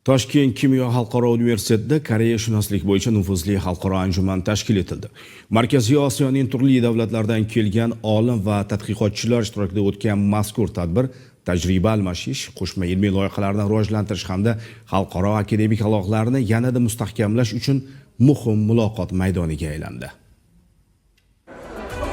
Toshkent kimyo xalqaro universitetida Koreyashunoslik bo'yicha nufuzli xalqaro anjuman tashkil etildi. Markaziy Osiyoning turli davlatlaridan kelgan olim va tadqiqotchilar ishtirokida o'tgan mazkur tadbir tajriba almashish, qo'shma ilmiy loyihalarni rivojlantirish hamda xalqaro akademik aloqalarni yanada mustahkamlash uchun muhim muloqot maydoniga aylandi.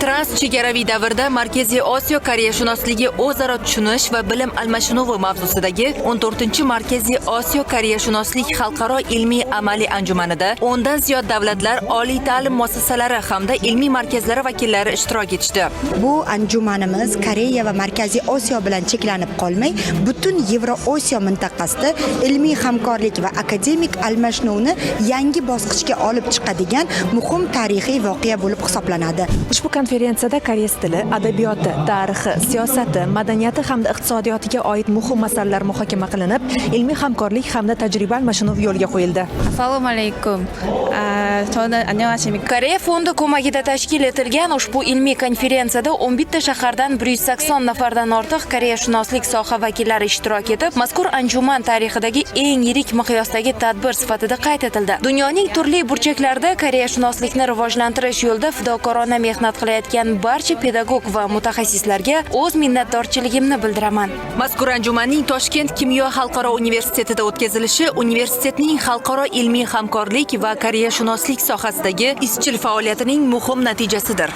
Transchegaraviy davrda Markaziy Osiyo Koreyashunosligi o'zaro tushunish va bilim almashinuvi mavzusidagi 14-chi Markaziy Osiyo Koreyashunoslik xalqaro ilmiy amaliy anjumanida 10 dan ziyod davlatlar, oliy ta'lim muassasalari hamda ilmiy markazlari vakillari ishtirok etishdi. Bu anjumanimiz Koreya va Markaziy Osiyo bilan cheklanib qolmay, butun Yevroosiyo mintaqasida ilmiy hamkorlik va akademik almashinuvni yangi bosqichga olib chiqadigan muhim tarixiy voqea bo'lib hisoblanadi. Ushbu konferensiyada koreys tili, adabiyoti, tarixi, siyosati, madaniyati hamda iqtisodiyotiga oid muhim masalalar muhokama qilinib, ilmiy hamkorlik hamda tajriba almashinuvi yo'lga qo'yildi. Assalomu alaykum. Koreya fondi ko'magida tashkil etilgan ushbu ilmiy konferensiyada 11 ta shahardan 180 nafardan ortiq koreyashunoslik soha vakillari ishtirok etib, mazkur anjuman tarixidagi eng yirik miqyosdagi tadbir sifatida qayd etildi. Dunyoning turli burchaklarida koreyashunoslikni rivojlantirish yo'lida fidokorona mehnat qilayotgan barcha pedagog va mutaxassislarga o'z minnatdorchiligimni bildiraman. Mazkur anjumanning Toshkent kimyo xalqaro universitetida o'tkazilishi universitetning xalqaro ilmiy hamkorlik va koreyashunoslik sohasidagi izchil faoliyatining muhim natijasidir.